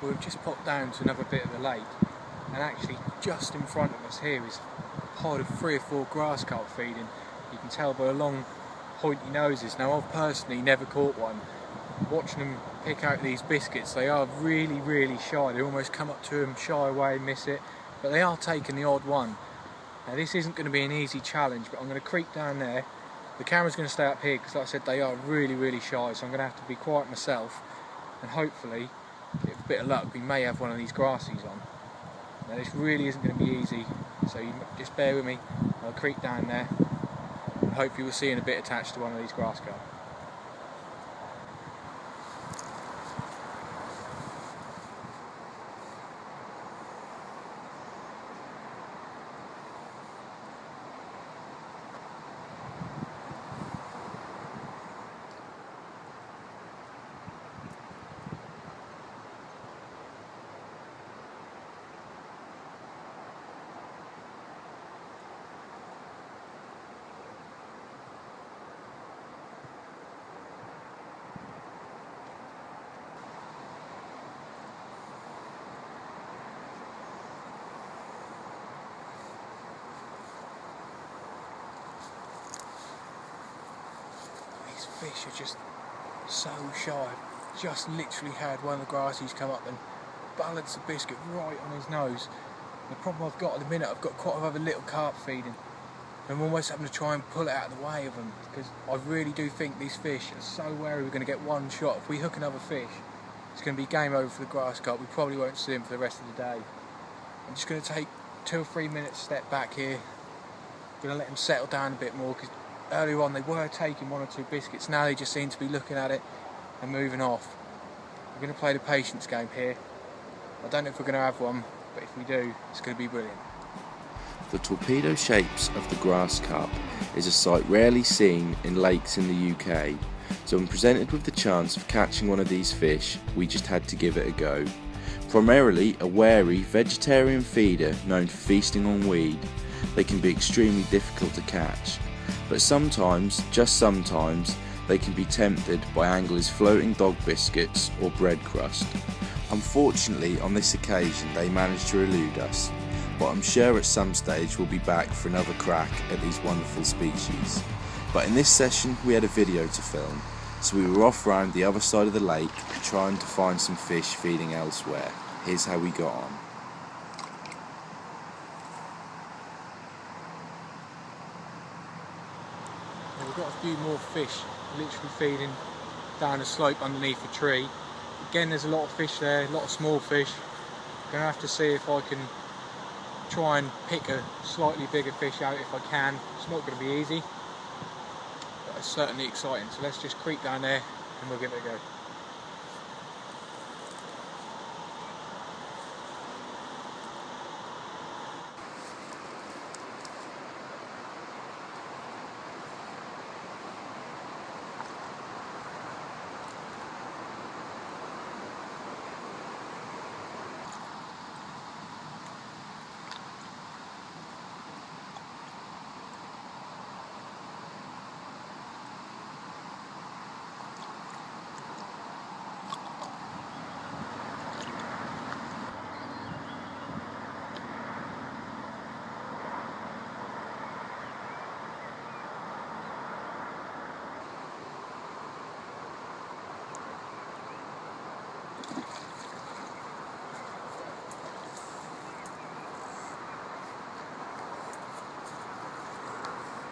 We've just popped down to another bit of the lake, and actually just in front of us here is a pod of 3 or 4 grass carp feeding. You can tell by the long pointy noses. Now, I've personally never caught one. Watching them pick out these biscuits, they are really shy. They almost come up to them, shy away, miss it, but they are taking the odd one. Now, this isn't going to be an easy challenge, but I'm going to creep down there. The camera's going to stay up here because, like I said, they are really shy, so I'm going to have to be quiet myself, and hopefully, with a bit of luck, we may have one of these grassies on. Now, this really isn't going to be easy, so you just bear with me. I'll creep down there, and hopefully we'll see a bit attached to one of these grass carp. Fish are just so shy. Just literally had one of the grassies come up and balance the biscuit right on his nose. The problem I've got at the minute, I've got quite a other little carp feeding. I'm almost having to try and pull it out of the way of them, because I really do think these fish are so wary we're going to get one shot. If we hook another fish, it's going to be game over for the grass carp. We probably won't see him for the rest of the day. I'm just going to take 2 or 3 minutes step back here. I'm going to let him settle down a bit more, because earlier on they were taking 1 or 2 biscuits. Now they just seem to be looking at it and moving off. We're going to play the patience game here. I don't know if we're going to have one, but if we do, it's going to be brilliant. The torpedo shapes of the grass carp is a sight rarely seen in lakes in the UK, so when presented with the chance of catching one of these fish, we just had to give it a go. Primarily a wary vegetarian feeder known for feasting on weed, they can be extremely difficult to catch. But sometimes, just sometimes, they can be tempted by anglers' floating dog biscuits or bread crust. Unfortunately, on this occasion they managed to elude us, but I'm sure at some stage we'll be back for another crack at these wonderful species. But in this session we had a video to film, so we were off round the other side of the lake trying to find some fish feeding elsewhere. Here's how we got on. We've got a few more fish literally feeding down a slope underneath a tree. Again, there's a lot of fish there, a lot of small fish. I'm going to have to see if I can try and pick a slightly bigger fish out if I can. It's not going to be easy, but it's certainly exciting. So let's just creep down there and we'll give it a go.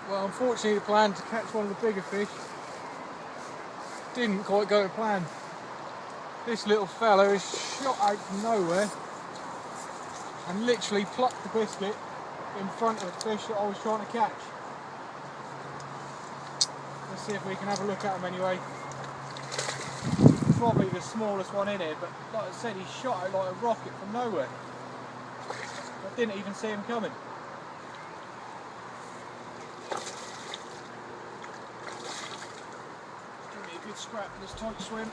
Well, unfortunately the plan to catch one of the bigger fish didn't quite go to plan. This little fella is shot out from nowhere and literally plucked the biscuit in front of the fish that I was trying to catch. Let's see if we can have a look at him anyway. Probably the smallest one in here, but like I said, he shot out like a rocket from nowhere. I didn't even see him coming. Scrap in this tight swim.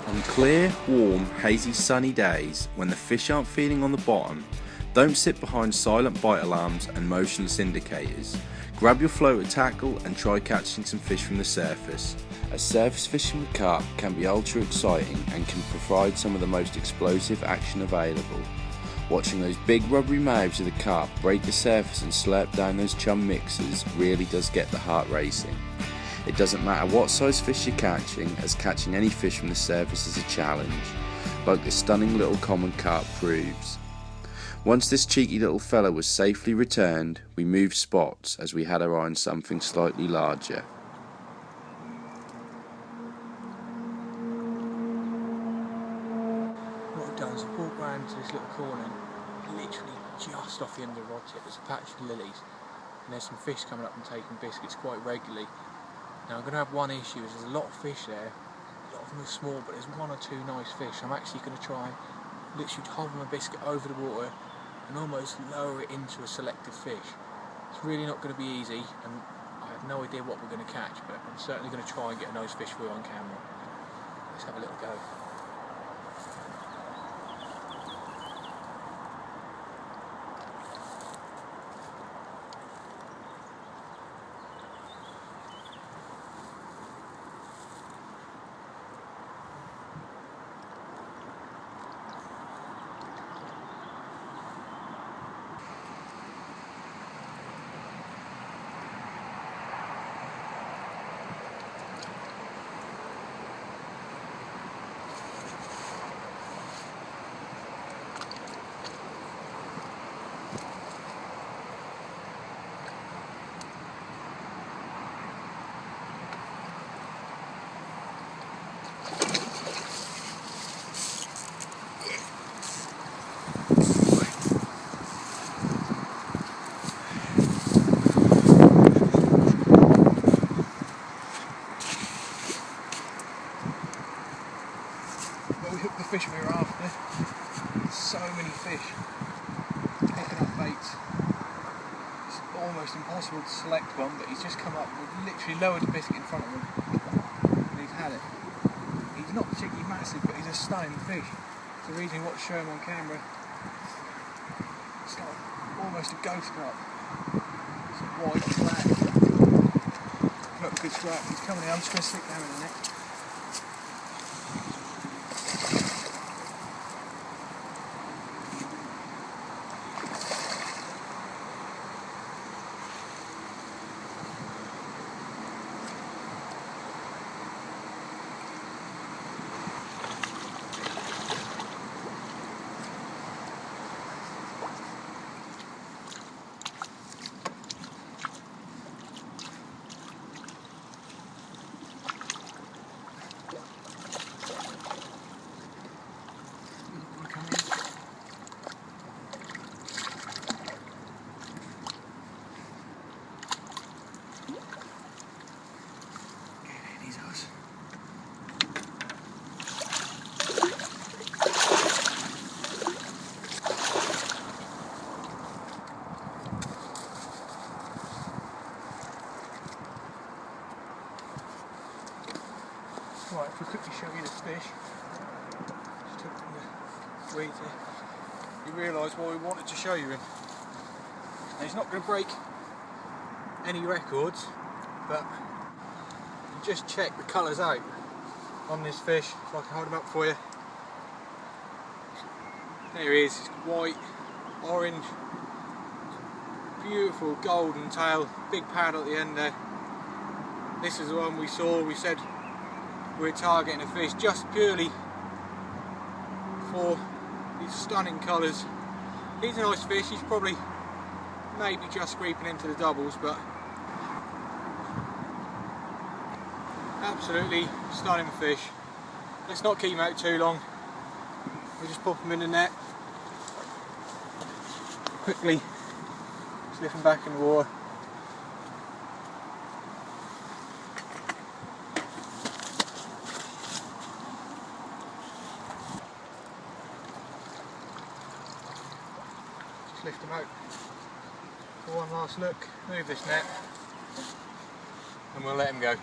On clear, warm, hazy, sunny days, when the fish aren't feeding on the bottom, don't sit behind silent bite alarms and motionless indicators. Grab your floater tackle and try catching some fish from the surface. as surface fishing with carp can be ultra exciting and can provide some of the most explosive action available. Watching those big rubbery mouths of the carp break the surface and slurp down those chum mixers really does get the heart racing. It doesn't matter what size fish you're catching, as catching any fish from the surface is a challenge, like the stunning little common carp proves. Once this cheeky little fella was safely returned, we moved spots as we had our eye on something slightly larger. What I've done is I've walked round to this little corner and literally just off the end of the rod tip there's a patch of lilies and there's some fish coming up and taking biscuits quite regularly. Now I'm going to have one issue, is there's a lot of fish there, a lot of them are small, but there's one or two nice fish. I'm actually going to try and literally hover my biscuit over the water and almost lower it into a selected fish. It's really not going to be easy and I have no idea what we're going to catch, but I'm certainly going to try and get a nice fish for you on camera. Let's have a little go. We hooked the fish we were after. So many fish picking up baits. It's almost impossible to select one, but he's just come up. We've literally lowered the biscuit in front of him and he's had it. He's not particularly massive, but he's a stunning fish. It's the reason what to show him on camera. It's like almost a ghost carp. It's a white, black. Look, good strap. He's coming in. I'm just going to stick down in the net. Right, if we quickly show you this fish, just took from the weeds here, you realise why we wanted to show you him. Now he's not going to break any records, but just check the colours out on this fish, so I can hold him up for you. There he is, it's white, orange, beautiful golden tail, big paddle at the end there. This is the one we saw. We said we're targeting a fish just purely for these stunning colours. He's a nice fish, he's probably maybe just creeping into the doubles, but absolutely stunning fish. Let's not keep him out too long. We'll just pop him in the net, quickly slip him back in the water. Lift them out for one last look, move this net and we'll let him go.